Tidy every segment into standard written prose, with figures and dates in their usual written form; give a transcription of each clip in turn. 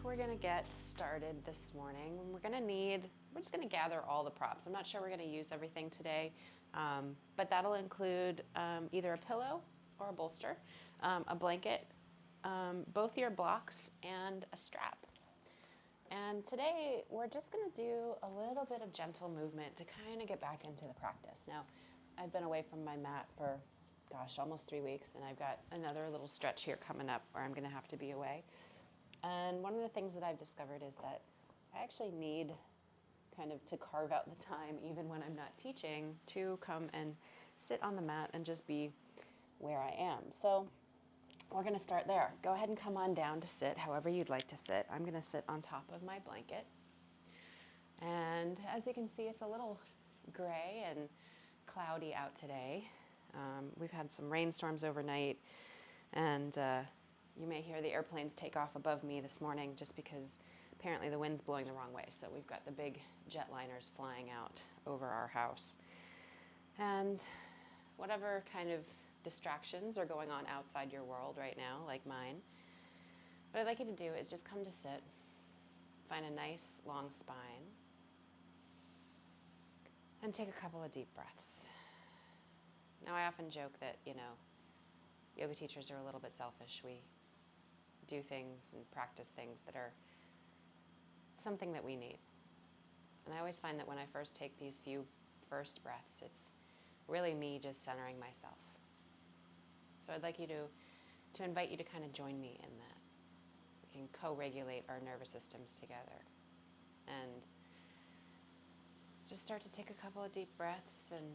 we're gonna get started this morning. We're just gonna gather all the props. I'm not sure we're gonna use everything today, but that'll include either a pillow or a bolster, a blanket, both your blocks, and a strap. And today we're just gonna do a little bit of gentle movement to kind of get back into the practice. Now, I've been away from my mat for, almost 3 weeks, and I've got another little stretch here coming up where I'm gonna have to be away. And one of the things that I've discovered is that I actually need kind of to carve out the time, even when I'm not teaching, to come and sit on the mat and just be where I am. So we're going to start there. Go ahead and come on down to sit however you'd like to sit. I'm going to sit on top of my blanket. And as you can see, it's a little gray and cloudy out today. We've had some rainstorms overnight, and you may hear the airplanes take off above me this morning just because apparently the wind's blowing the wrong way. So we've got the big jetliners flying out over our house. And whatever kind of distractions are going on outside your world right now, like mine, what I'd like you to do is just come to sit, find a nice long spine, and take a couple of deep breaths. Now, I often joke that, yoga teachers are a little bit selfish. We do things and practice things that are something that we need. And I always find that when I first take these few first breaths, it's really me just centering myself. So I'd like you to invite you to kind of join me in that. We can co-regulate our nervous systems together and just start to take a couple of deep breaths and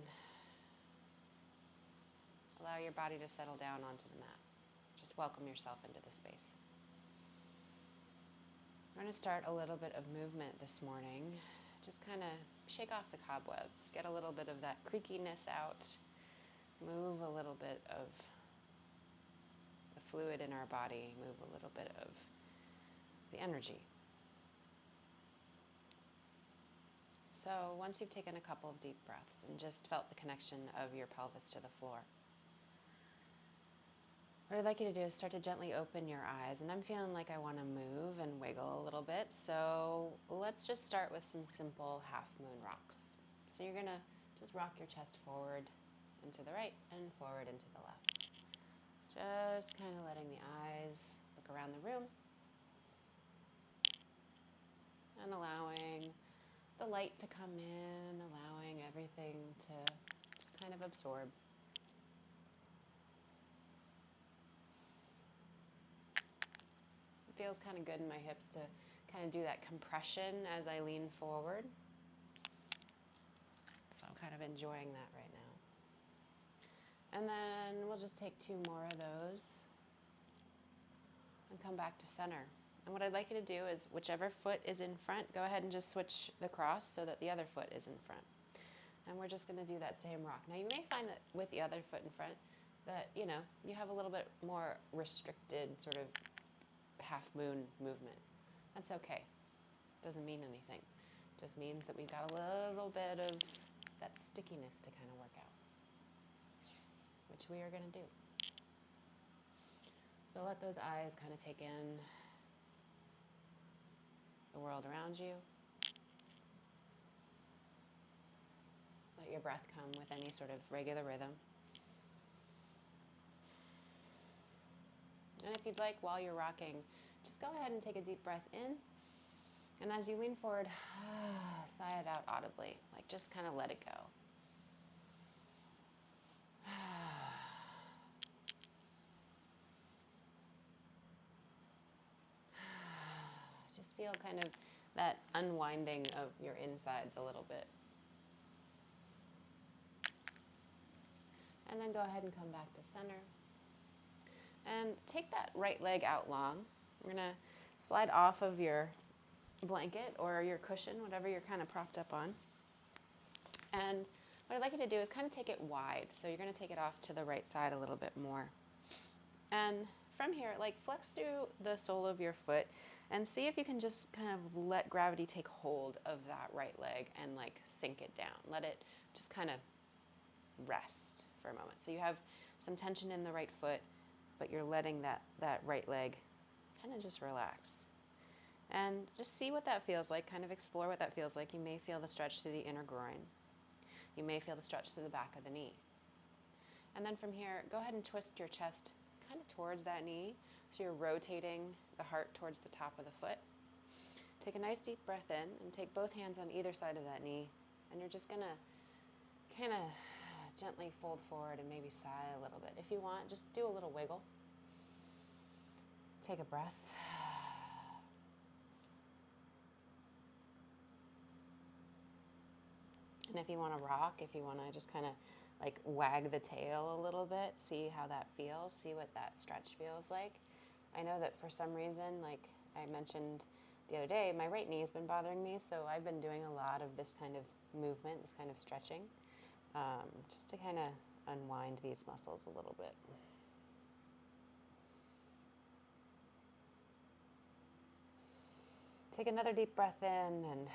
allow your body to settle down onto the mat. Just welcome yourself into the space. We're going to start a little bit of movement this morning. Just kind of shake off the cobwebs, get a little bit of that creakiness out, move a little bit of the fluid in our body, move a little bit of the energy. So once you've taken a couple of deep breaths and just felt the connection of your pelvis to the floor, what I'd like you to do is start to gently open your eyes. And I'm feeling like I want to move and wiggle a little bit. So let's just start with some simple half moon rocks. So you're going to just rock your chest forward and to the right and forward and to the left. Just kind of letting the eyes look around the room and allowing the light to come in, allowing everything to just kind of absorb. It feels kind of good in my hips to kind of do that compression as I lean forward. So I'm kind of enjoying that right now. And then we'll just take 2 more of those and come back to center. And what I'd like you to do is whichever foot is in front, go ahead and just switch the cross so that the other foot is in front. And we're just going to do that same rock. Now you may find that with the other foot in front that, you have a little bit more restricted sort of half moon movement. That's okay. Doesn't mean anything. Just means that we've got a little bit of that stickiness to kind of work out, which we are going to do. So let those eyes kind of take in the world around you. Let your breath come with any sort of regular rhythm. And if you'd like, while you're rocking, just go ahead and take a deep breath in. And as you lean forward, sigh it out audibly. Like just kind of let it go. Just feel kind of that unwinding of your insides a little bit. And then go ahead and come back to center. And take that right leg out long. We're going to slide off of your blanket or your cushion, whatever you're kind of propped up on. And what I'd like you to do is kind of take it wide. So you're going to take it off to the right side a little bit more. And from here, flex through the sole of your foot and see if you can just kind of let gravity take hold of that right leg and sink it down. Let it just kind of rest for a moment. So you have some tension in the right foot, but you're letting that right leg kind of just relax. And just see what that feels like, kind of explore what that feels like. You may feel the stretch through the inner groin. You may feel the stretch through the back of the knee. And then from here, go ahead and twist your chest kind of towards that knee. So you're rotating the heart towards the top of the foot. Take a nice deep breath in and take both hands on either side of that knee. And you're just gonna kind of gently fold forward and maybe sigh a little bit. If you want, just do a little wiggle. Take a breath. And if you want to rock, if you want to just kind of like wag the tail a little bit, see how that feels, see what that stretch feels like. I know that for some reason, like I mentioned the other day, my right knee has been bothering me, so I've been doing a lot of this kind of movement, this kind of stretching, just to kind of unwind these muscles a little bit. Take another deep breath in and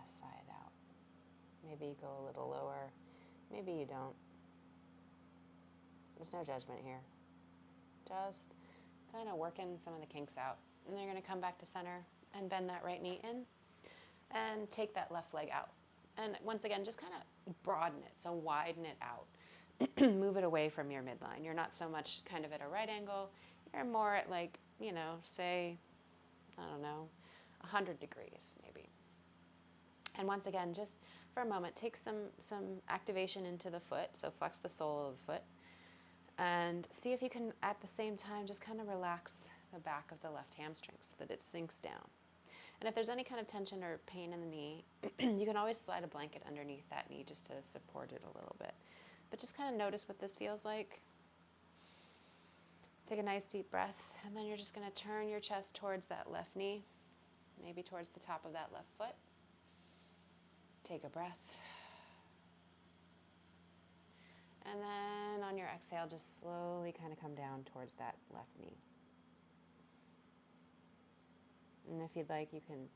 sigh it out. Maybe you go a little lower, maybe you don't. There's no judgment here. Just kind of working some of the kinks out. And then you're going to come back to center and bend that right knee in and take that left leg out. And once again, just kind of broaden it, so widen it out. Move it away from your midline. You're not so much kind of at a right angle. You're more at like, say, I don't know, 100 degrees maybe. And once again, just for a moment, take some activation into the foot. So flex the sole of the foot. And see if you can, at the same time, just kind of relax the back of the left hamstring so that it sinks down. And if there's any kind of tension or pain in the knee, you can always slide a blanket underneath that knee just to support it a little bit. But just kind of notice what this feels like. Take a nice deep breath, and then you're just going to turn your chest towards that left knee, maybe towards the top of that left foot. Take a breath. And then on your exhale, just slowly kind of come down towards that left knee. And if you'd like, you can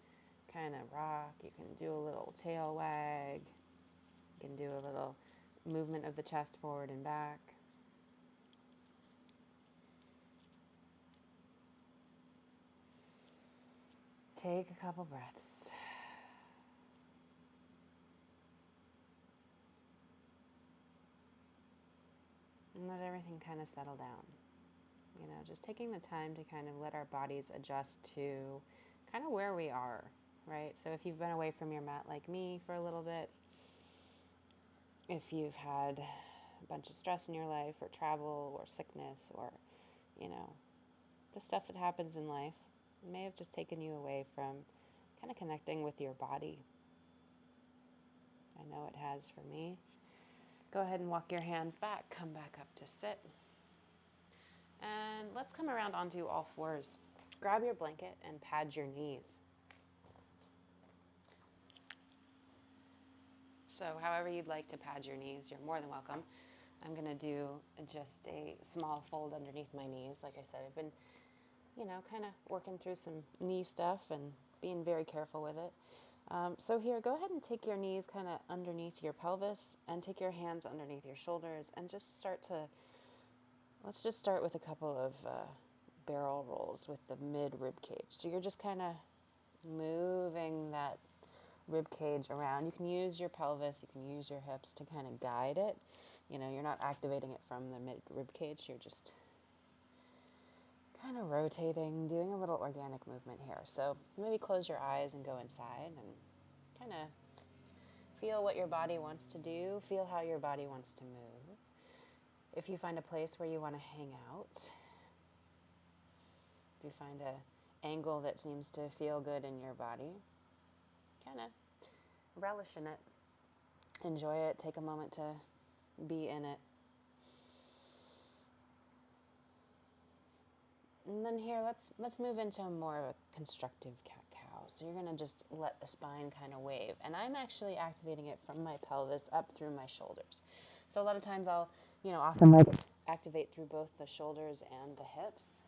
kind of rock. You can do a little tail wag. You can do a little movement of the chest forward and back. Take a couple breaths. And let everything kind of settle down. Just taking the time to kind of let our bodies adjust to kind of where we are, right? So if you've been away from your mat like me for a little bit, if you've had a bunch of stress in your life or travel or sickness or, the stuff that happens in life, it may have just taken you away from kind of connecting with your body. I know it has for me. Go ahead and walk your hands back. Come back up to sit. And let's come around onto all fours. Grab your blanket and pad your knees. So however you'd like to pad your knees, you're more than welcome. I'm going to do just a small fold underneath my knees. Like I said, I've been, kind of working through some knee stuff and being very careful with it. So here, go ahead and take your knees kind of underneath your pelvis and take your hands underneath your shoulders and just let's just start with a couple of barrel rolls with the mid rib cage. So you're just kind of moving that rib cage around. You can use your pelvis, you can use your hips to kind of guide it. You're not activating it from the mid rib cage, you're just kind of rotating, doing a little organic movement here. So maybe close your eyes and go inside and kind of feel what your body wants to do, feel how your body wants to move. If you find a place where you want to hang out, if you find an angle that seems to feel good in your body, kind of relish in it, enjoy it, take a moment to be in it. And then here, let's move into more of a constructive cat-cow. So you're going to just let the spine kind of wave. And I'm actually activating it from my pelvis up through my shoulders. So a lot of times I'll, often like activate through both the shoulders and the hips.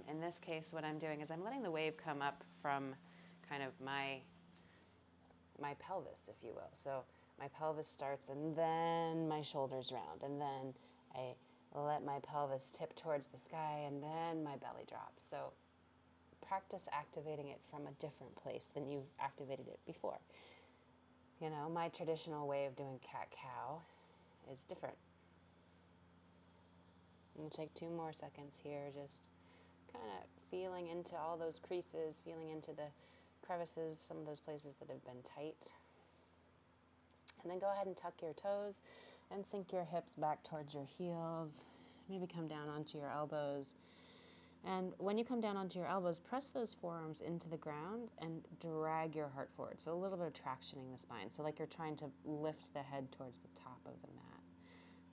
In this case, what I'm doing is I'm letting the wave come up from kind of my pelvis, if you will. So my pelvis starts and then my shoulders round, and then I let my pelvis tip towards the sky, and then my belly drops. So practice activating it from a different place than you've activated it before. You know, my traditional way of doing cat-cow is different. We'll take 2 more seconds here, just kind of feeling into all those creases, feeling into the crevices, some of those places that have been tight. And then go ahead and tuck your toes and sink your hips back towards your heels. Maybe come down onto your elbows. And when you come down onto your elbows, press those forearms into the ground and drag your heart forward. So a little bit of tractioning the spine. So like you're trying to lift the head towards the top of the mat.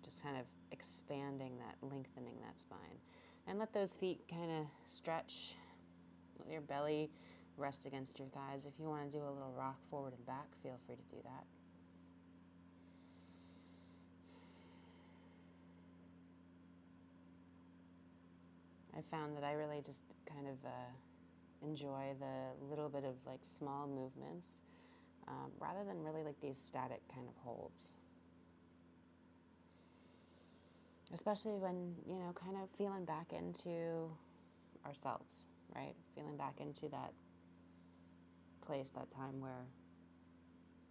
Just kind of expanding that, lengthening that spine. And let those feet kind of stretch. Let your belly rest against your thighs. If you want to do a little rock forward and back, feel free to do that. I found that I really just kind of enjoy the little bit of like small movements rather than really like these static kind of holds. Especially when, you know, kind of feeling back into ourselves, right? Feeling back into that place, that time where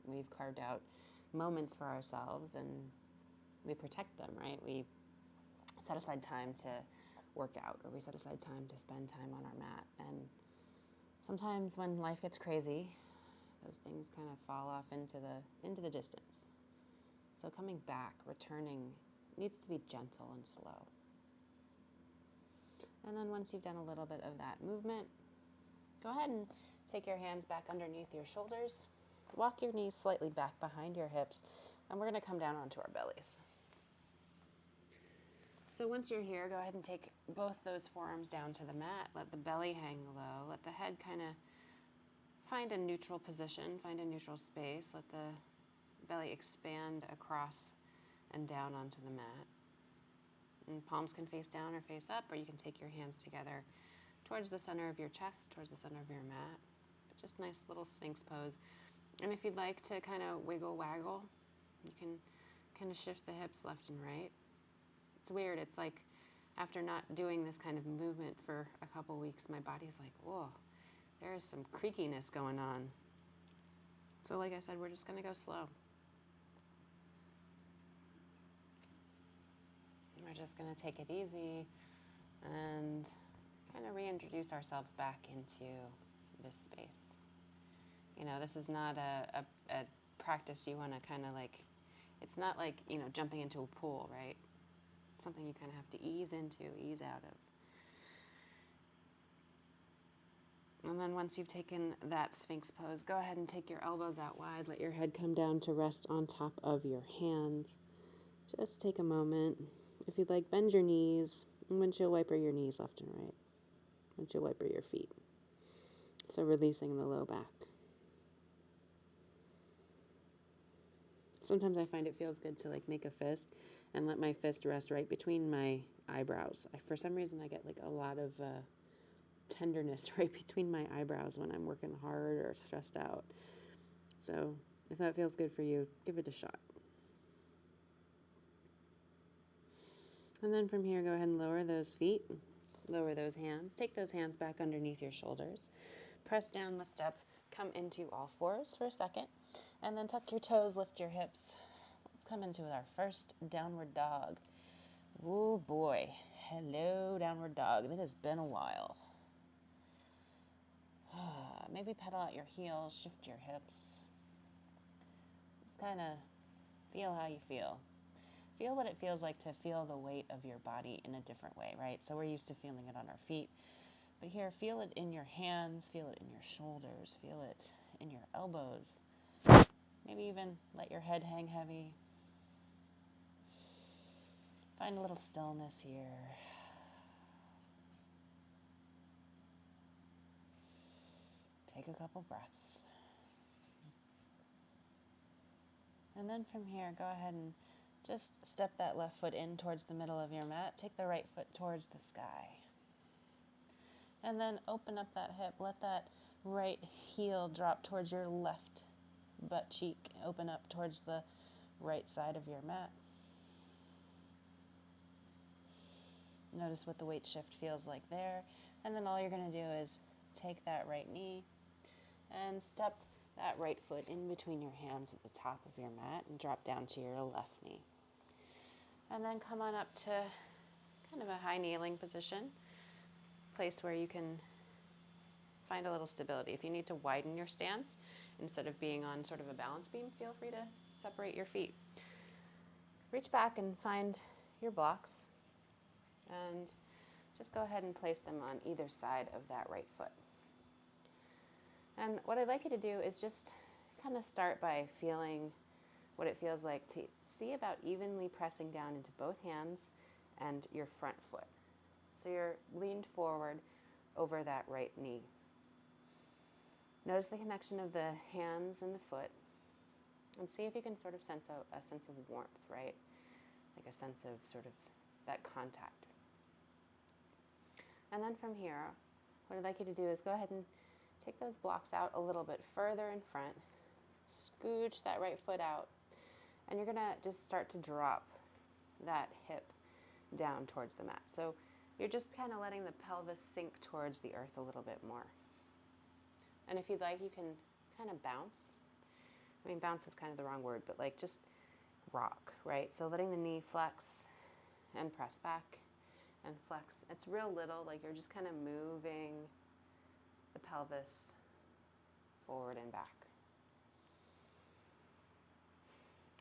we've carved out moments for ourselves and we protect them, right? We set aside time to work out, or we set aside time to spend time on our mat. And sometimes when life gets crazy, those things kind of fall off into the distance. So coming back, returning, needs to be gentle and slow. And then once you've done a little bit of that movement, go ahead and take your hands back underneath your shoulders. Walk your knees slightly back behind your hips, and we're going to come down onto our bellies. So once you're here, go ahead and take both those forearms down to the mat. Let the belly hang low. Let the head kind of find a neutral position, find a neutral space. Let the belly expand across and down onto the mat. And palms can face down or face up, or you can take your hands together towards the center of your chest, towards the center of your mat. But just nice little Sphinx pose. And if you'd like to kind of wiggle waggle, you can kind of shift the hips left and right. It's weird. It's like after not doing this kind of movement for a couple weeks, my body's like, whoa, there is some creakiness going on. So like I said, we're just going to go slow. We're just going to take it easy and kind of reintroduce ourselves back into this space. You know, this is not a practice you want to kind of like, it's not like, you know, jumping into a pool, right? It's something you kind of have to ease into, ease out of. And then once you've taken that Sphinx pose, go ahead and take your elbows out wide. Let your head come down to rest on top of your hands. Just take a moment. If you'd like, bend your knees, and windshield wiper your knees left and right. Windshield wiper your feet. So releasing the low back. Sometimes I find it feels good to like make a fist and let my fist rest right between my eyebrows. For some reason, I get like a lot of tenderness right between my eyebrows when I'm working hard or stressed out. So if that feels good for you, give it a shot. And then from here, go ahead and lower those feet, lower those hands. Take those hands back underneath your shoulders. Press down, lift up, come into all fours for a second. And then tuck your toes, lift your hips. Let's come into our first downward dog. Oh boy. Hello, downward dog. It has been a while. Maybe pedal out your heels, shift your hips. Just kind of feel how you feel. Feel what it feels like to feel the weight of your body in a different way, right? So we're used to feeling it on our feet. But here, feel it in your hands, feel it in your shoulders, feel it in your elbows. Maybe even let your head hang heavy. Find a little stillness here. Take a couple breaths. And then from here, go ahead and just step that left foot in towards the middle of your mat. Take the right foot towards the sky. And then open up that hip. Let that right heel drop towards your left butt cheek. Open up towards the right side of your mat. Notice what the weight shift feels like there. And then all you're going to do is take that right knee and step that right foot in between your hands at the top of your mat and drop down to your left knee. And then come on up to kind of a high kneeling position, place where you can find a little stability. If you need to widen your stance instead of being on sort of a balance beam, feel free to separate your feet. Reach back and find your blocks and just go ahead and place them on either side of that right foot. And what I'd like you to do is just kind of start by feeling what it feels like to see about evenly pressing down into both hands and your front foot. So you're leaned forward over that right knee. Notice the connection of the hands and the foot, and see if you can sort of sense a sense of warmth, right? Like a sense of sort of that contact. And then from here, what I'd like you to do is go ahead and take those blocks out a little bit further in front, scooch that right foot out, and you're gonna just start to drop that hip down towards the mat. So you're just kind of letting the pelvis sink towards the earth a little bit more. And if you'd like, you can kind of bounce. I mean, bounce is kind of the wrong word, but like just rock, right? So letting the knee flex and press back and flex. It's real little, like you're just kind of moving the pelvis forward and back.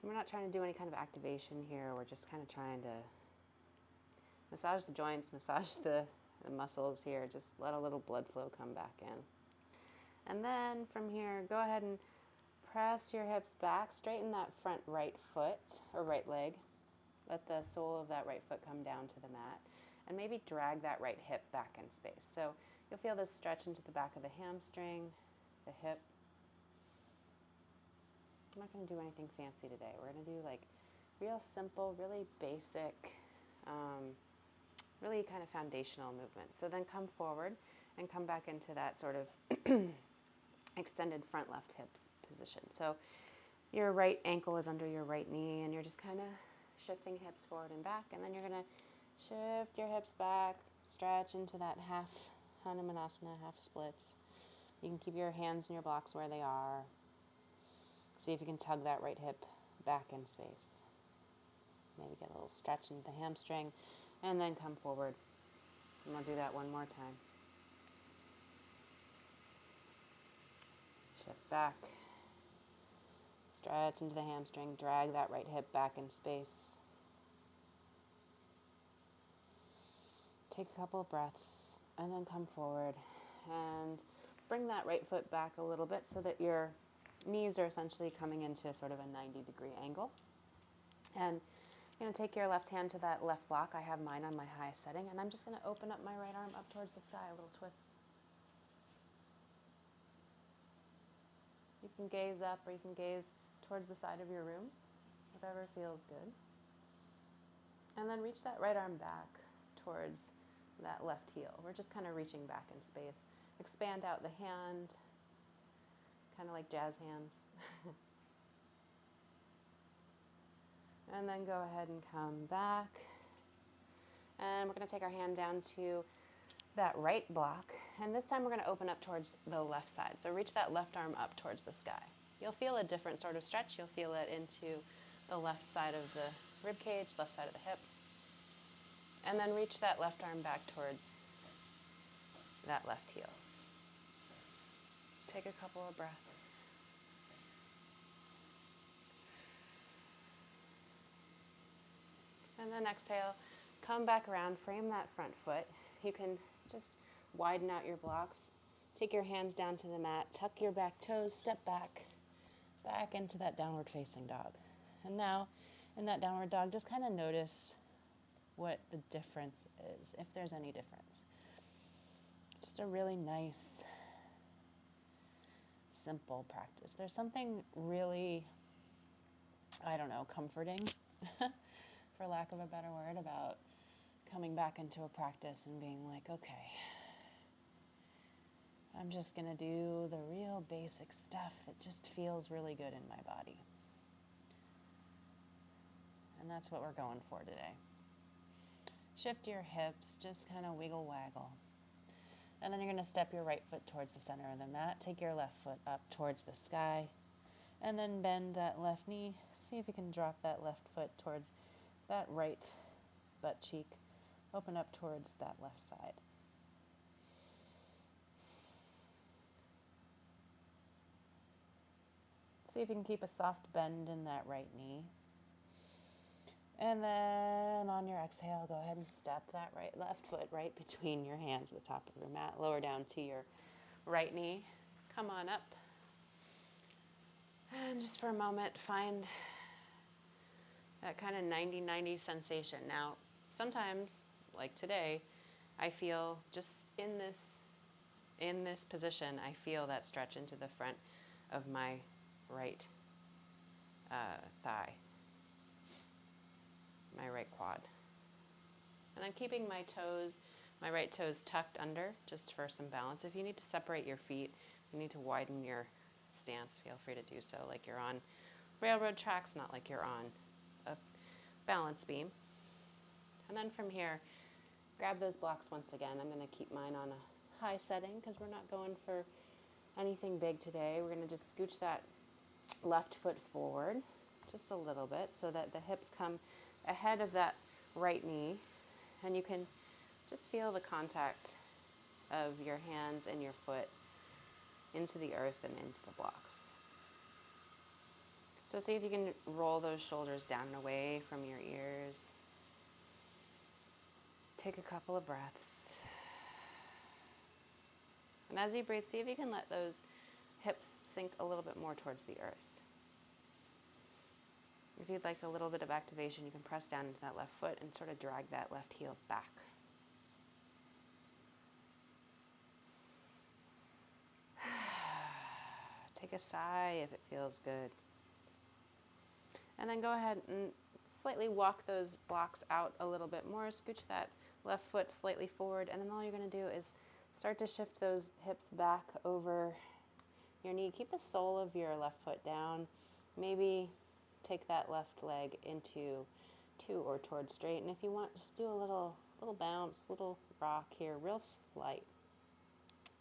We're not trying to do any kind of activation here. We're just kind of trying to massage the joints, massage the muscles here. Just let a little blood flow come back in. And then from here, go ahead and press your hips back. Straighten that front right foot or right leg. Let the sole of that right foot come down to the mat. And maybe drag that right hip back in space. So you'll feel this stretch into the back of the hamstring, the hip. I'm not going to do anything fancy today. We're going to do like real simple, really basic, really kind of foundational movement. So then come forward and come back into that sort of extended front left hips position. So your right ankle is under your right knee and you're just kind of shifting hips forward and back, and then you're going to shift your hips back, stretch into that half Hanumanasana, half splits. You can keep your hands and your blocks where they are. See if you can tug that right hip back in space. Maybe get a little stretch into the hamstring, and then come forward. And we'll do that one more time. Shift back. Stretch into the hamstring. Drag that right hip back in space. Take a couple of breaths, and then come forward. And bring that right foot back a little bit so that your knees are essentially coming into sort of a 90-degree angle. And you're going to take your left hand to that left block. I have mine on my highest setting, and I'm just going to open up my right arm up towards the sky, a little twist. You can gaze up or you can gaze towards the side of your room, whatever feels good. And then reach that right arm back towards that left heel. We're just kind of reaching back in space. Expand out the hand, kind of like jazz hands. And then go ahead and come back. And we're going to take our hand down to that right block. And this time we're going to open up towards the left side. So reach that left arm up towards the sky. You'll feel a different sort of stretch. You'll feel it into the left side of the rib cage, left side of the hip. And then reach that left arm back towards that left heel. Take a couple of breaths. And then exhale, come back around, frame that front foot. You can just widen out your blocks. Take your hands down to the mat, tuck your back toes, step back into that downward facing dog. And now in that downward dog, just kind of notice what the difference is, if there's any difference. Just a really nice, simple practice. There's something really, comforting, for lack of a better word, about coming back into a practice and being like, okay, I'm just going to do the real basic stuff that just feels really good in my body. And that's what we're going for today. Shift your hips, just kind of wiggle waggle. And then you're going to step your right foot towards the center of the mat. Take your left foot up towards the sky. And then bend that left knee. See if you can drop that left foot towards that right butt cheek. Open up towards that left side. See if you can keep a soft bend in that right knee. And then on your exhale, go ahead and step that left foot right between your hands at the top of your mat. Lower down to your right knee. Come on up. And just for a moment, find that kind of 90-90 sensation. Now, sometimes, like today, I feel just in this position, I feel that stretch into the front of my right thigh, my right quad. And I'm keeping my right toes tucked under just for some balance. If you need to separate your feet, you need to widen your stance, feel free to do so, like you're on railroad tracks, not like you're on a balance beam. And then from here, grab those blocks once again. I'm going to keep mine on a high setting because we're not going for anything big today. We're going to just scooch that left foot forward just a little bit so that the hips come ahead of that right knee, and you can just feel the contact of your hands and your foot into the earth and into the blocks. So see if you can roll those shoulders down and away from your ears. Take a couple of breaths. And as you breathe, see if you can let those hips sink a little bit more towards the earth. If you'd like a little bit of activation, you can press down into that left foot and sort of drag that left heel back. Take a sigh if it feels good. And then go ahead and slightly walk those blocks out a little bit more. Scooch that left foot slightly forward, and then all you're going to do is start to shift those hips back over your knee. Keep the sole of your left foot down. Maybe take that left leg into to or towards straight. And if you want, just do a little bounce, little rock here, real slight,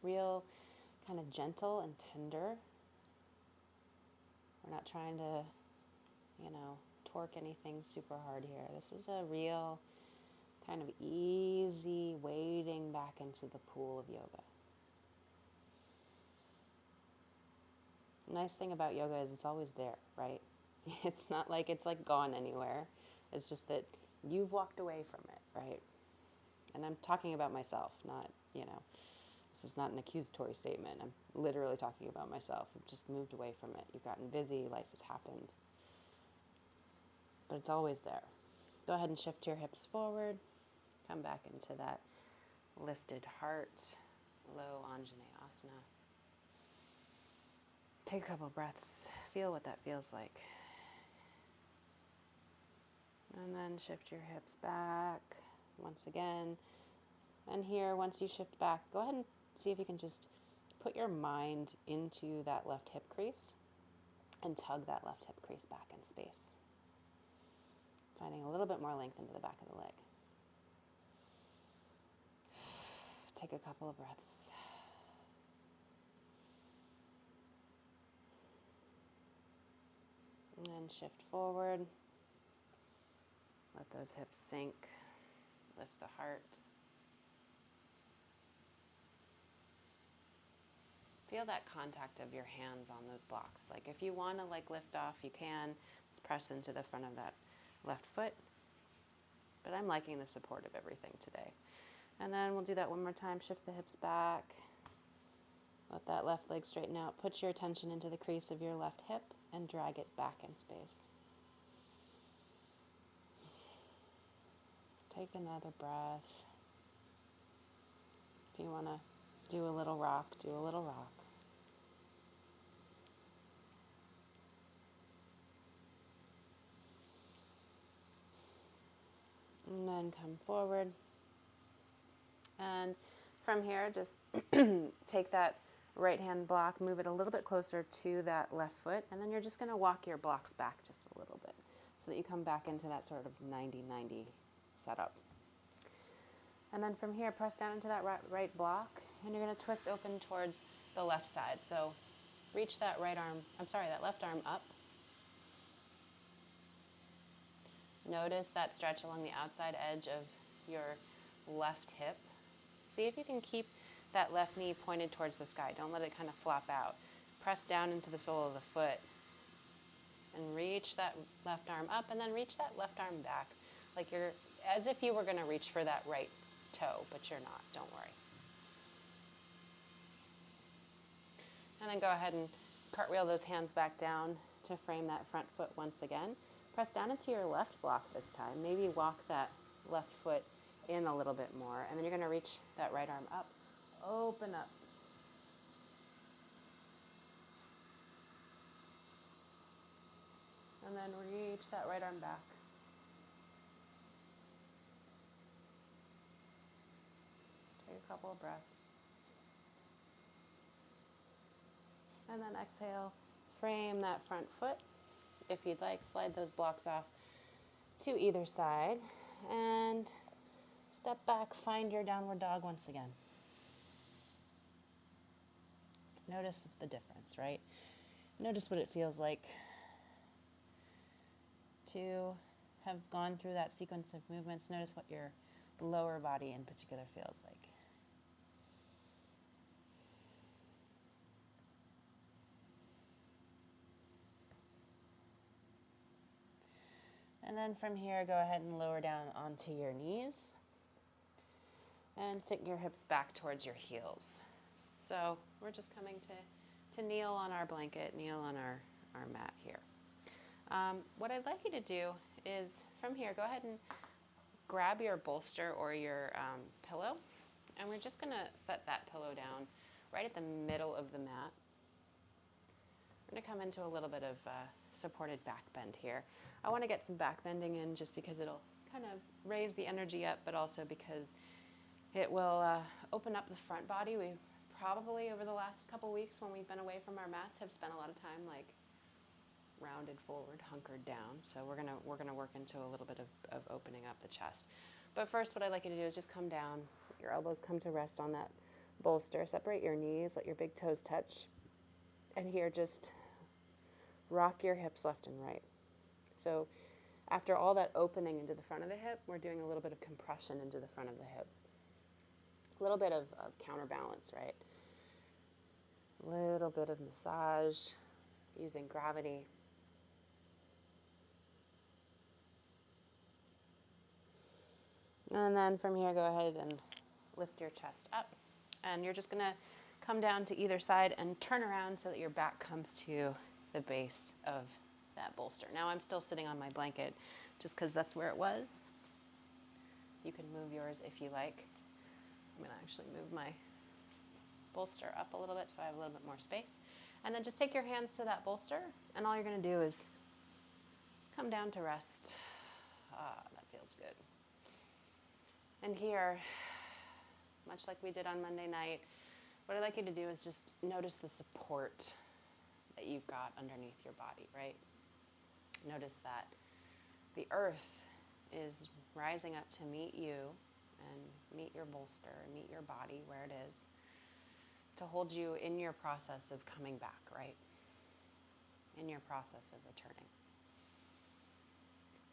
real kind of gentle and tender. We're not trying to, torque anything super hard here. This is a real kind of easy wading back into the pool of yoga. The nice thing about yoga is it's always there, right? It's not like it's like gone anywhere. It's just that you've walked away from it, right? And I'm talking about myself, not, this is not an accusatory statement. I'm literally talking about myself. I've just moved away from it. You've gotten busy, life has happened. But it's always there. Go ahead and shift your hips forward. Come back into that lifted heart, low Anjaneyasana. Take a couple breaths. Feel what that feels like. And then shift your hips back once again. And here, once you shift back, go ahead and see if you can just put your mind into that left hip crease and tug that left hip crease back in space. Finding a little bit more length into the back of the leg. Take a couple of breaths. And then shift forward. Let those hips sink. Lift the heart. Feel that contact of your hands on those blocks. Like if you want to lift off, you can. Just press into the front of that left foot. But I'm liking the support of everything today. And then we'll do that one more time. Shift the hips back. Let that left leg straighten out. Put your attention into the crease of your left hip and drag it back in space. Take another breath. If you want to do a little rock, do a little rock. And then come forward. And from here, just take that right hand block, move it a little bit closer to that left foot, and then you're just going to walk your blocks back just a little bit so that you come back into that sort of 90-90 setup. And then from here, press down into that right block And you're going to twist open towards the left side. So reach that that left arm up. Notice that stretch along the outside edge of your left hip. See if you can keep that left knee pointed towards the sky. Don't let it kind of flop out. Press down into the sole of the foot and reach that left arm up, and then reach that left arm back like you're, as if you were going to reach for that right toe, but you're not. Don't worry. And then go ahead and cartwheel those hands back down to frame that front foot once again. Press down into your left block this time. Maybe walk that left foot in a little bit more, and then you're going to reach that right arm up. Open up. And then reach that right arm back. Take a couple of breaths. And then exhale, frame that front foot. If you'd like, slide those blocks off to either side and step back, find your downward dog once again. Notice the difference, right? Notice what it feels like to have gone through that sequence of movements. Notice what your lower body in particular feels like. And then from here, go ahead and lower down onto your knees and sink your hips back towards your heels. So we're just coming to kneel on our blanket, kneel on our mat here. What I'd like you to do is from here, go ahead and grab your bolster or your pillow, and we're just going to set that pillow down right at the middle of the mat. We're going to come into a little bit of supported back bend here. I want to get some back bending in just because it'll kind of raise the energy up, but also because it will open up the front body. We've probably over the last couple weeks when we've been away from our mats have spent a lot of time like rounded forward, hunkered down. So we're gonna work into a little bit of opening up the chest. But first, what I'd like you to do is just come down. Your elbows come to rest on that bolster. Separate your knees, let your big toes touch. And here, just rock your hips left and right. So after all that opening into the front of the hip, we're doing a little bit of compression into the front of the hip. A little bit of counterbalance, right? A little bit of massage using gravity. And then from here, go ahead and lift your chest up. And you're just going to come down to either side and turn around so that your back comes to the base of that bolster. Now I'm still sitting on my blanket just because that's where it was. You can move yours if you like. I'm going to actually move my bolster up a little bit so I have a little bit more space. And then just take your hands to that bolster, and all you're going to do is come down to rest. That feels good. And here, much like we did on Monday night, what I'd like you to do is just notice the support that you've got underneath your body, right? Notice that the earth is rising up to meet you and meet your bolster and meet your body where it is, to hold you in your process of coming back, right? In your process of returning.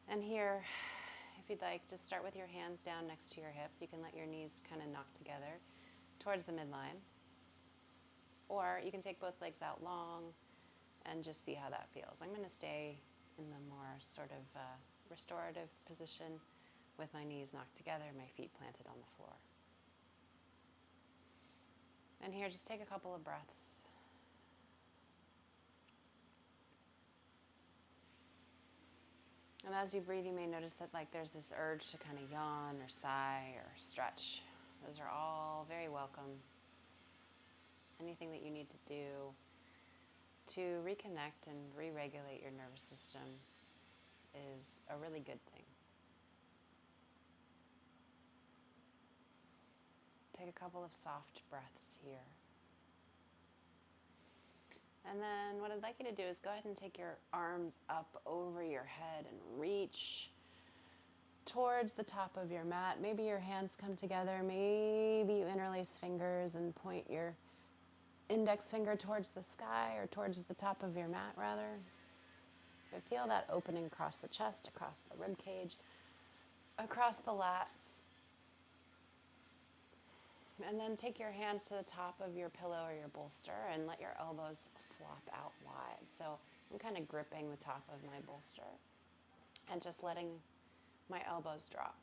And here, if you'd like, just start with your hands down next to your hips. You can let your knees kind of knock together towards the midline. Or you can take both legs out long and just see how that feels. I'm going to stay in the more sort of restorative position with my knees knocked together, my feet planted on the floor. And here, just take a couple of breaths. And as you breathe, you may notice that there's this urge to kind of yawn or sigh or stretch. Those are all very welcome. Anything that you need to do to reconnect and re-regulate your nervous system is a really good thing. Take a couple of soft breaths here. And then what I'd like you to do is go ahead and take your arms up over your head and reach towards the top of your mat. Maybe your hands come together. Maybe you interlace fingers and point your index finger towards the sky or towards the top of your mat, rather. But feel that opening across the chest, across the rib cage, across the lats. And then take your hands to the top of your pillow or your bolster and let your elbows flop out wide. So I'm kind of gripping the top of my bolster and just letting my elbows drop.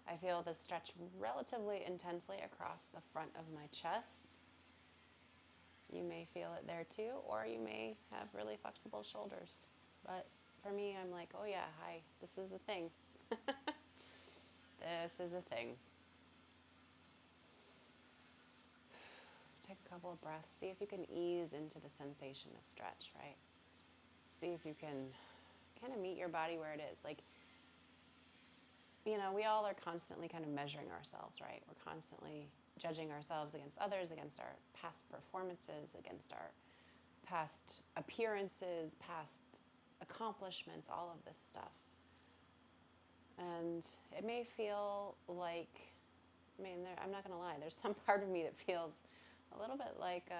I feel this stretch relatively intensely across the front of my chest. You may feel it there too, or you may have really flexible shoulders. But for me, I'm like, oh yeah, hi, this is a thing. This is a thing. Take a couple of breaths. See if you can ease into the sensation of stretch, right? See if you can kind of meet your body where it is. Like, you know, we all are constantly kind of measuring ourselves, right? We're constantly judging ourselves against others, against our past performances, against our past appearances, past accomplishments, all of this stuff. And it may feel like, I'm not going to lie, there's some part of me that feels a little bit like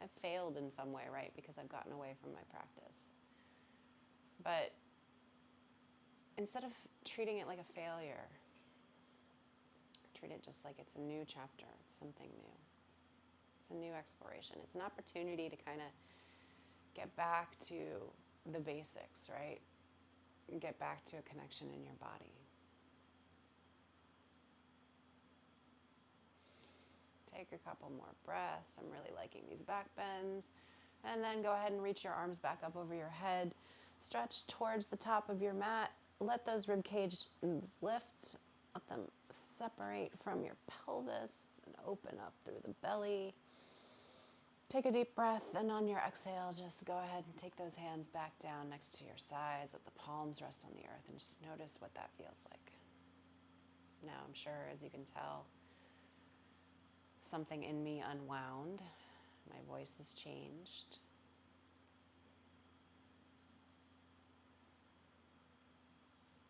I've failed in some way, right? Because I've gotten away from my practice. But instead of treating it like a failure, treat it just like it's a new chapter. It's something new. It's a new exploration. It's an opportunity to kind of get back to the basics, right? And get back to a connection in your body. Take a couple more breaths. I'm really liking these back bends. And then go ahead and reach your arms back up over your head. Stretch towards the top of your mat. Let those rib cages lift. Let them separate from your pelvis and open up through the belly. Take a deep breath, and on your exhale, just go ahead and take those hands back down next to your sides. Let the palms rest on the earth and just notice what that feels like. Now, I'm sure, as you can tell, something in me unwound. My voice has changed.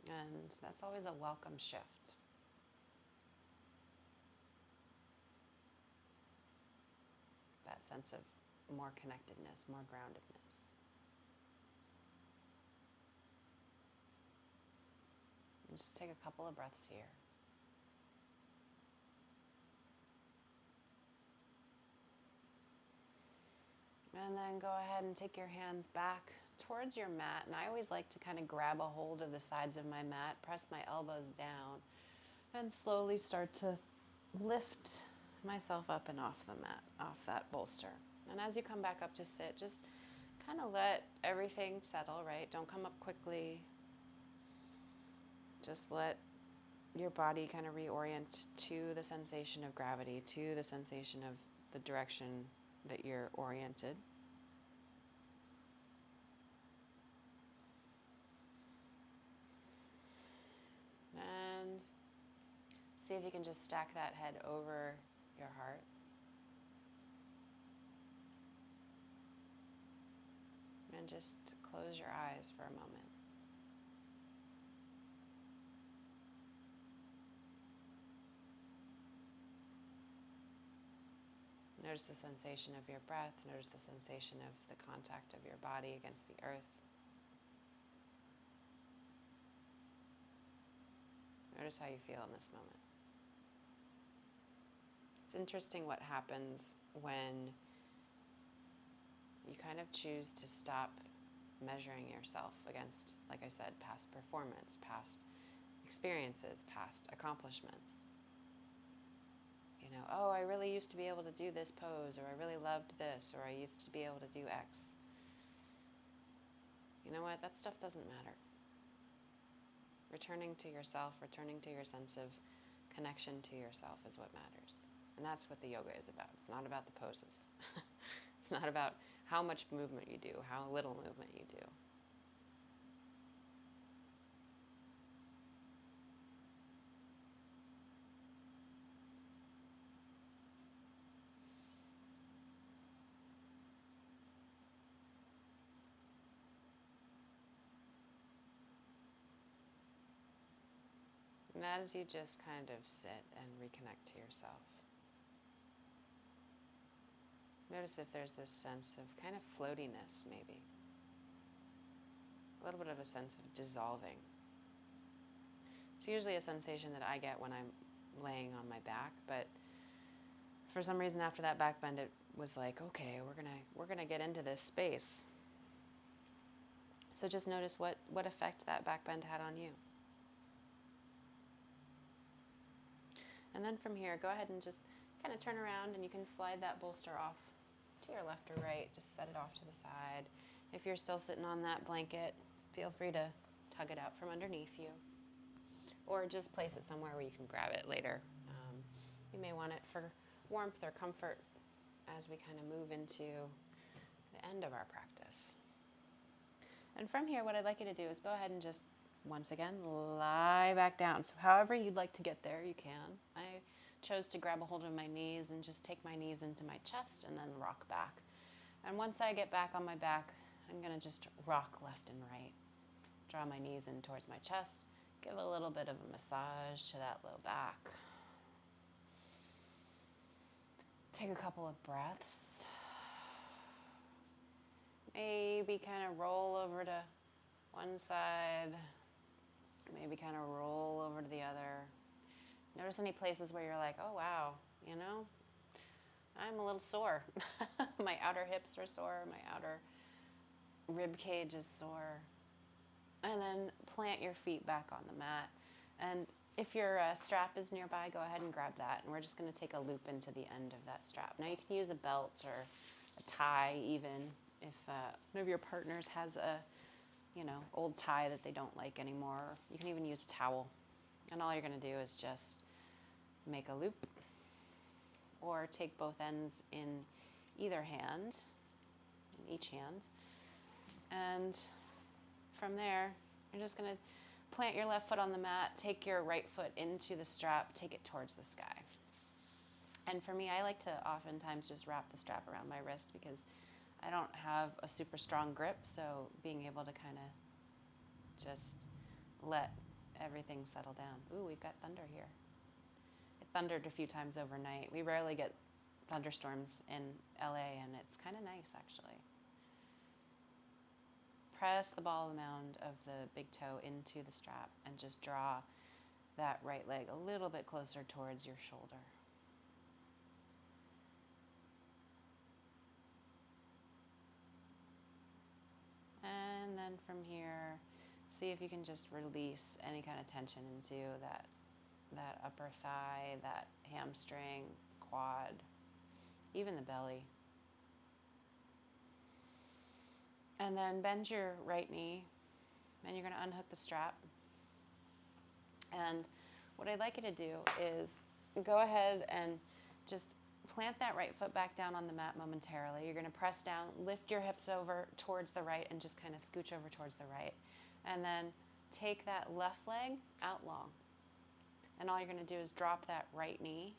And that's always a welcome shift. That sense of more connectedness, more groundedness. And just take a couple of breaths here. And then go ahead and take your hands back towards your mat. And I always like to kind of grab a hold of the sides of my mat, press my elbows down, and slowly start to lift myself up and off the mat, off that bolster. And as you come back up to sit, just kind of let everything settle, right? Don't come up quickly. Just let your body kind of reorient to the sensation of gravity, to the sensation of the direction that you're oriented. And see if you can just stack that head over your heart. And just close your eyes for a moment. Notice the sensation of your breath. Notice the sensation of the contact of your body against the earth. Notice how you feel in this moment. It's interesting what happens when you kind of choose to stop measuring yourself against, like I said, past performance, past experiences, past accomplishments. You know, oh, I really used to be able to do this pose, or I really loved this, or I used to be able to do X. You know what? That stuff doesn't matter. Returning to yourself, returning to your sense of connection to yourself is what matters. And that's what the yoga is about. It's not about the poses. It's not about how much movement you do, how little movement you do. And as you just kind of sit and reconnect to yourself, notice if there's this sense of kind of floatiness, maybe. A little bit of a sense of dissolving. It's usually a sensation that I get when I'm laying on my back, but for some reason after that back bend, it was like, okay, we're gonna get into this space. So just notice what effect that back bend had on you. And then from here, go ahead and just kind of turn around, and you can slide that bolster off to your left or right. Just set it off to the side. If you're still sitting on that blanket, feel free to tug it out from underneath you, or just place it somewhere where you can grab it later. You may want it for warmth or comfort as we kind of move into the end of our practice. And from here, what I'd like you to do is go ahead and just, once again, lie back down. So however you'd like to get there, you can. I chose to grab a hold of my knees and just take my knees into my chest and then rock back. And once I get back on my back, I'm going to just rock left and right. Draw my knees in towards my chest. Give a little bit of a massage to that low back. Take a couple of breaths. Maybe kind of roll over to one side. Maybe kind of roll over to the other. Notice any places where you're like, oh wow, you know, I'm a little sore. My outer hips are sore, my outer rib cage is sore. And then plant your feet back on the mat. And if your strap is nearby, go ahead and grab that. And we're just going to take a loop into the end of that strap. Now you can use a belt or a tie even. If one of your partners has a, old tie that they don't like anymore, you can even use a towel. And all you're going to do is just make a loop, or take both ends in either hand, in each hand. And from there, you're just going to plant your left foot on the mat, take your right foot into the strap, take it towards the sky. And for me, I like to oftentimes just wrap the strap around my wrist because I don't have a super strong grip, so being able to kind of just let everything settle down. Ooh, we've got thunder here. It thundered a few times overnight. We rarely get thunderstorms in LA, and it's kind of nice, actually. Press the ball of the mound of the big toe into the strap and just draw that right leg a little bit closer towards your shoulder. And then from here, see if you can just release any kind of tension into that upper thigh, that hamstring, quad, even the belly. And then bend your right knee, and you're going to unhook the strap. And what I'd like you to do is go ahead and just plant that right foot back down on the mat momentarily. You're going to press down, lift your hips over towards the right, and just kind of scooch over towards the right. And then take that left leg out long. And all you're going to do is drop that right knee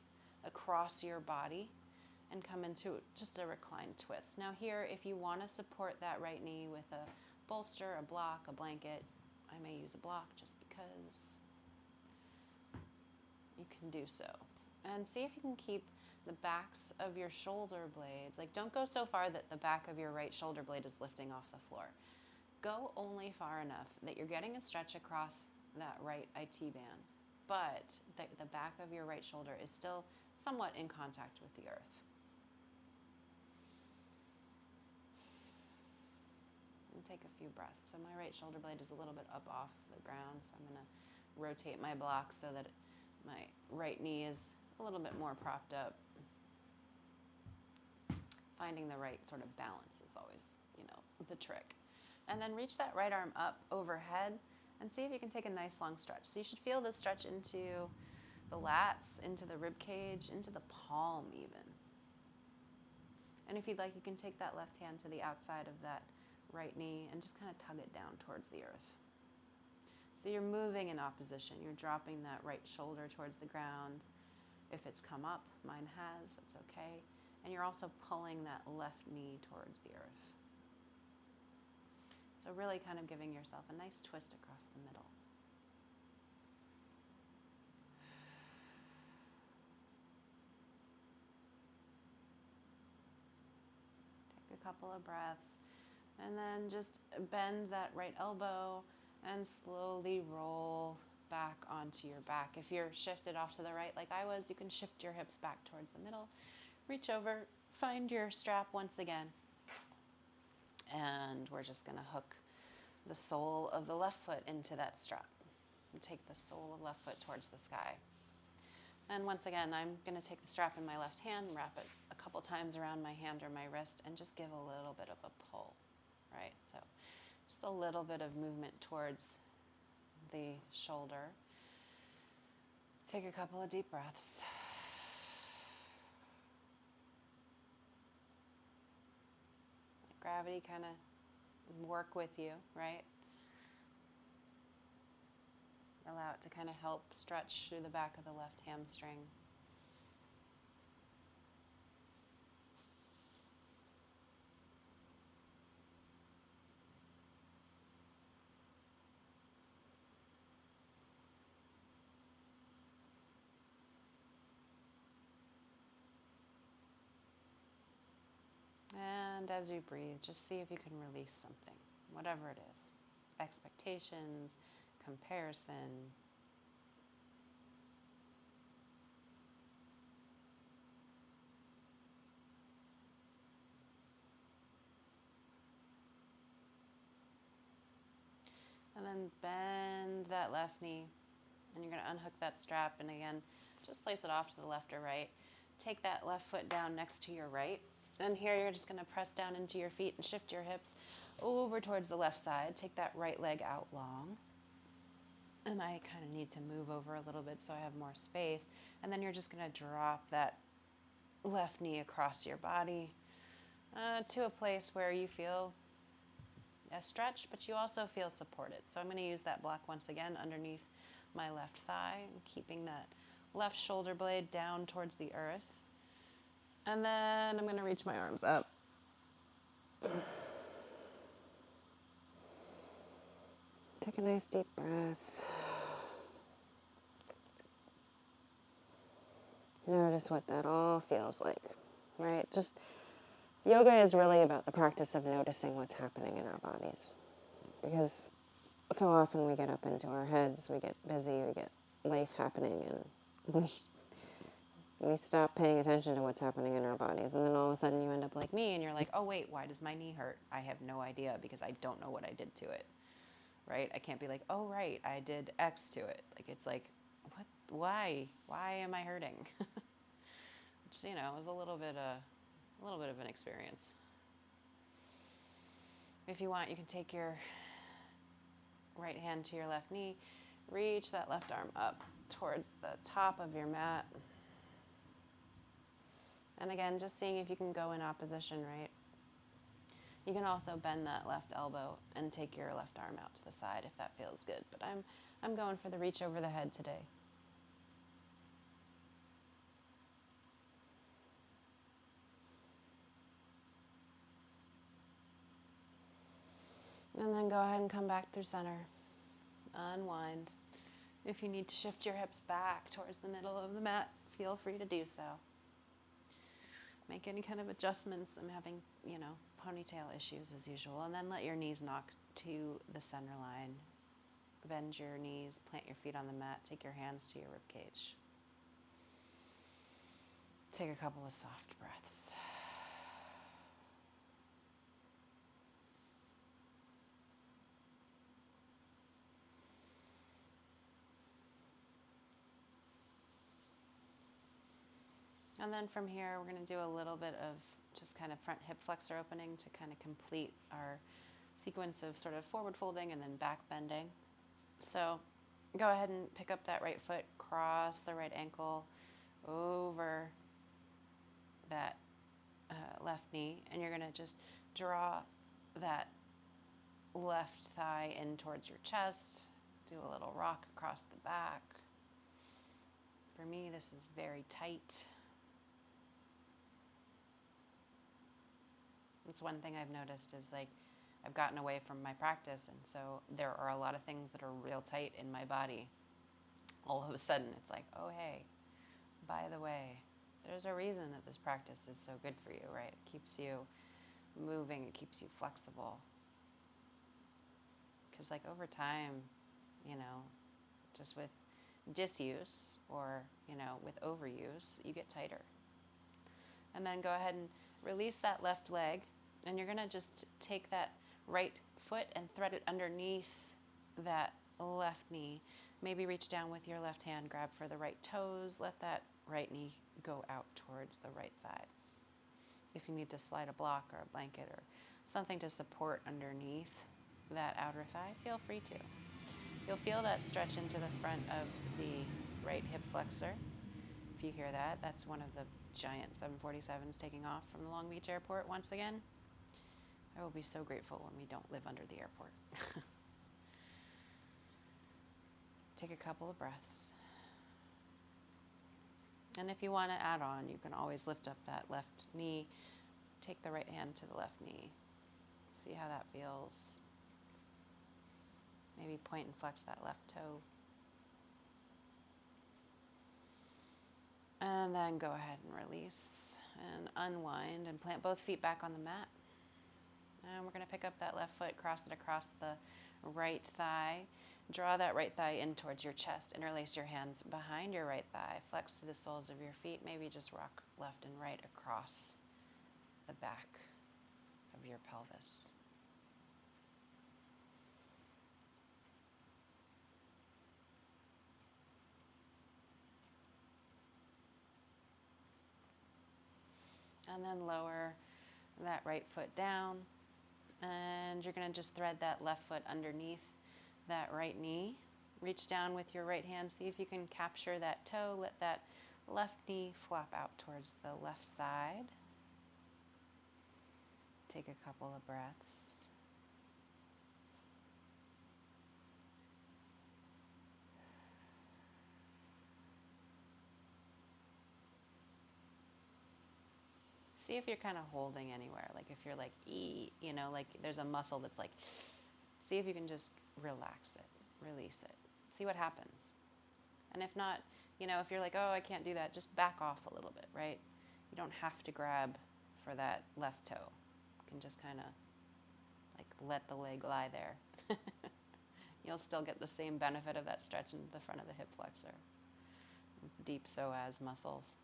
across your body and come into just a reclined twist. Now here, if you want to support that right knee with a bolster, a block, a blanket, I may use a block just because you can do so. And see if you can keep the backs of your shoulder blades, like don't go so far that the back of your right shoulder blade is lifting off the floor. Go only far enough that you're getting a stretch across that right IT band, but the back of your right shoulder is still somewhat in contact with the earth. And take a few breaths. So my right shoulder blade is a little bit up off the ground, so I'm going to rotate my block so that my right knee is a little bit more propped up. Finding the right sort of balance is always, the trick. And then reach that right arm up overhead and see if you can take a nice long stretch. So you should feel this stretch into the lats, into the rib cage, into the palm even. And if you'd like, you can take that left hand to the outside of that right knee and just kind of tug it down towards the earth. So you're moving in opposition. You're dropping that right shoulder towards the ground. If it's come up, mine has, that's okay. And you're also pulling that left knee towards the earth. So really kind of giving yourself a nice twist across the middle. couple of breaths. And then just bend that right elbow and slowly roll back onto your back. If you're shifted off to the right like I was, you can shift your hips back towards the middle. Reach over, find your strap once again. And we're just going to hook the sole of the left foot into that strap. And take the sole of left foot towards the sky. And once again, I'm going to take the strap in my left hand, wrap it a couple times around my hand or my wrist, and just give a little bit of a pull, right? So just a little bit of movement towards the shoulder. Take a couple of deep breaths. Let gravity kind of work with you, right? Allow it to kind of help stretch through the back of the left hamstring. And as you breathe, just see if you can release something, whatever it is. Expectations, comparison. And then bend that left knee. And you're going to unhook that strap. And again, just place it off to the left or right. Take that left foot down next to your right. And here you're just going to press down into your feet and shift your hips over towards the left side. Take that right leg out long. And I kind of need to move over a little bit so I have more space. And then you're just going to drop that left knee across your body to a place where you feel a stretch, but you also feel supported. So I'm going to use that block once again underneath my left thigh, keeping that left shoulder blade down towards the earth. And then I'm going to reach my arms up. Take a nice deep breath. Notice what that all feels like, right? Just yoga is really about the practice of noticing what's happening in our bodies. Because so often we get up into our heads, we get busy, we get life happening, and we stop paying attention to what's happening in our bodies. And then all of a sudden you end up like me and you're like, oh wait, why does my knee hurt? I have no idea because I don't know what I did to it, right? I can't be like, oh right, I did X to it. Like it's like, what? Why am I hurting? Which, you know, was a little bit of an experience. If you want, you can take your right hand to your left knee, reach that left arm up towards the top of your mat. And again, just seeing if you can go in opposition, right? You can also bend that left elbow and take your left arm out to the side if that feels good. But I'm going for the reach over the head today. And then go ahead and come back through center. Unwind. If you need to shift your hips back towards the middle of the mat, feel free to do so. Make any kind of adjustments. I'm having, ponytail issues as usual. And then let your knees knock to the center line. Bend your knees, plant your feet on the mat, take your hands to your rib cage. Take a couple of soft breaths. And then from here, we're going to do a little bit of just kind of front hip flexor opening to kind of complete our sequence of sort of forward folding and then back bending. So go ahead and pick up that right foot, cross the right ankle over that left knee, and you're going to just draw that left thigh in towards your chest. Do a little rock across the back. For me, this is very tight. It's one thing I've noticed is like I've gotten away from my practice, and so there are a lot of things that are real tight in my body. All of a sudden, it's like, oh hey, by the way, there's a reason that this practice is so good for you, right? It keeps you moving, it keeps you flexible. Because like over time, you know, just with disuse or, you know, with overuse, you get tighter. And then go ahead and release that left leg. And you're going to just take that right foot and thread it underneath that left knee. Maybe reach down with your left hand, grab for the right toes. Let that right knee go out towards the right side. If you need to slide a block or a blanket or something to support underneath that outer thigh, feel free to. You'll feel that stretch into the front of the right hip flexor. If you hear that, that's one of the giant 747s taking off from the Long Beach airport once again. I will be so grateful when we don't live under the airport. Take a couple of breaths. And if you want to add on, you can always lift up that left knee. Take the right hand to the left knee. See how that feels. Maybe point and flex that left toe. And then go ahead and release and unwind and plant both feet back on the mat. And we're going to pick up that left foot, cross it across the right thigh. Draw that right thigh in towards your chest. Interlace your hands behind your right thigh. Flex to the soles of your feet. Maybe just rock left and right across the back of your pelvis. And then lower that right foot down. And you're going to just thread that left foot underneath that right knee. Reach down with your right hand. See if you can capture that toe. Let that left knee flop out towards the left side. Take a couple of breaths. See if you're kind of holding anywhere. Like if you're like, you know, like there's a muscle that's like, see if you can just relax it, release it. See what happens. And if not, you know, if you're like, oh, I can't do that, just back off a little bit, right? You don't have to grab for that left toe. You can just kind of like let the leg lie there. You'll still get the same benefit of that stretch into the front of the hip flexor. Deep psoas muscles.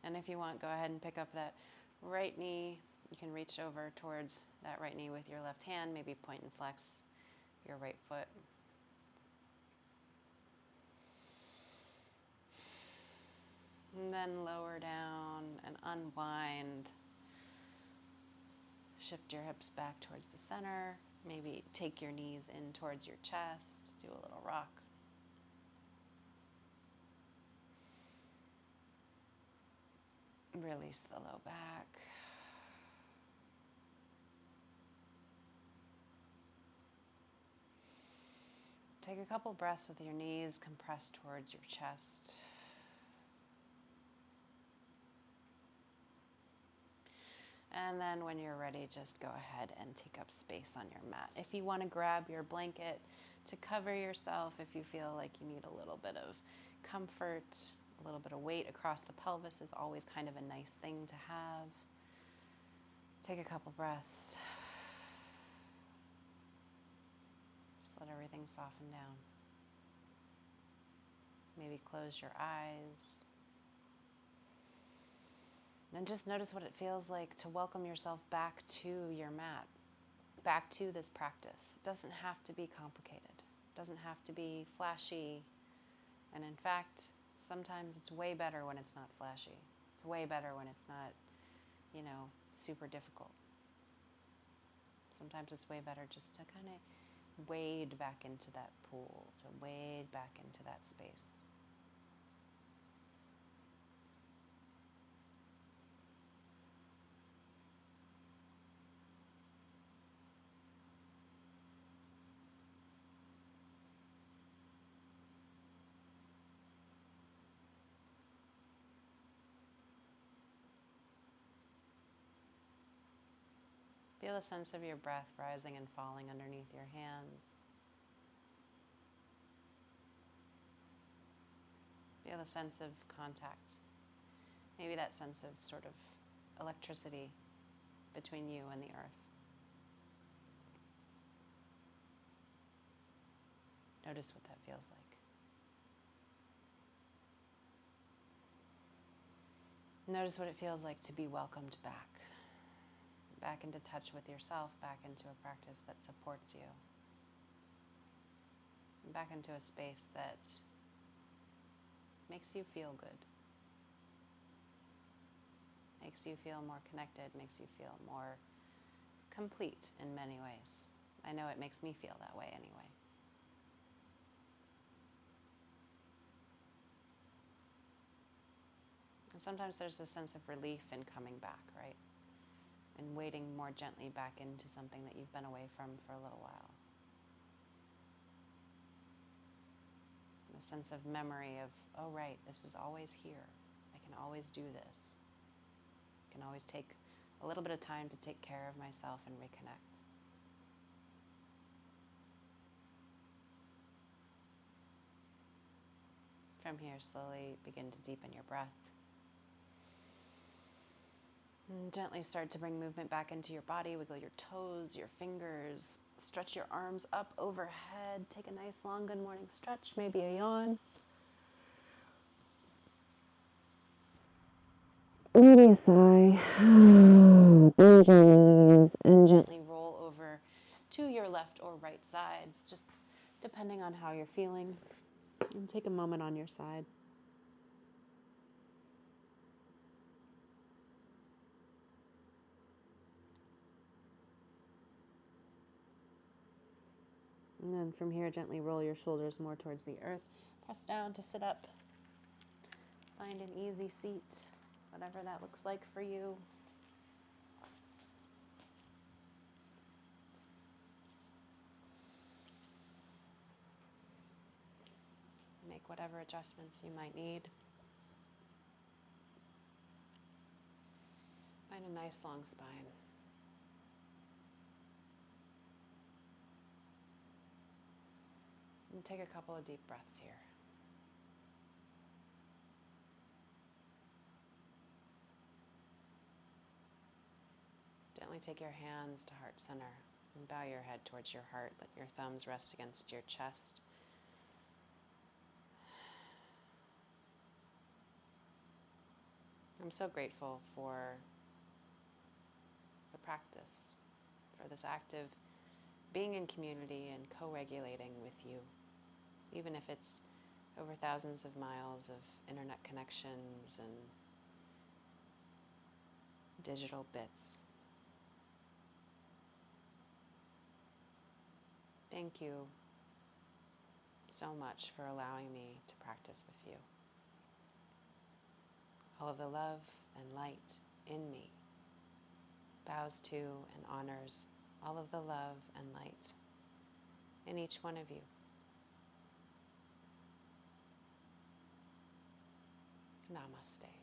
And if you want, go ahead and pick up that right knee. You can reach over towards that right knee with your left hand, maybe point and flex your right foot. And then lower down and unwind. Shift your hips back towards the center. Maybe take your knees in towards your chest. Do a little rock. Release the low back. Take a couple breaths with your knees compressed towards your chest. And then when you're ready, just go ahead and take up space on your mat. If you want to grab your blanket to cover yourself, if you feel like you need a little bit of comfort, a little bit of weight across the pelvis is always kind of a nice thing to have. Take a couple breaths. Just let everything soften down. Maybe close your eyes. And just notice what it feels like to welcome yourself back to your mat, back to this practice. It doesn't have to be complicated. It doesn't have to be flashy. And in fact, sometimes it's way better when it's not flashy. It's way better when it's not, you know, super difficult. Sometimes it's way better just to kind of wade back into that pool, to wade back into that space. Feel the sense of your breath rising and falling underneath your hands. Feel the sense of contact Maybe that sense of sort of electricity between you and the earth. Notice what that feels like. Notice what it feels like to be welcomed back into touch with yourself, back into a practice that supports you, and back into a space that makes you feel good, makes you feel more connected, makes you feel more complete in many ways. I know it makes me feel that way anyway. And sometimes there's a sense of relief in coming back, right? And wading more gently back into something that you've been away from for a little while. A sense of memory of, oh right, this is always here. I can always do this. I can always take a little bit of time to take care of myself and reconnect. From here, slowly begin to deepen your breath. And gently start to bring movement back into your body. Wiggle your toes, your fingers. Stretch your arms up overhead. Take a nice long good morning stretch, maybe a yawn. Maybe a sigh. Bend your knees and gently roll over to your left or right sides, just depending on how you're feeling. And take a moment on your side. And then from here, gently roll your shoulders more towards the earth. Press down to sit up. Find an easy seat, whatever that looks like for you. Make whatever adjustments you might need. Find a nice long spine. And take a couple of deep breaths here. Gently take your hands to heart center and bow your head towards your heart. Let your thumbs rest against your chest. I'm so grateful for the practice, for this act of being in community and co-regulating with you, even if it's over thousands of miles of internet connections and digital bits. Thank you so much for allowing me to practice with you. All of the love and light in me bows to and honors all of the love and light in each one of you. Namaste.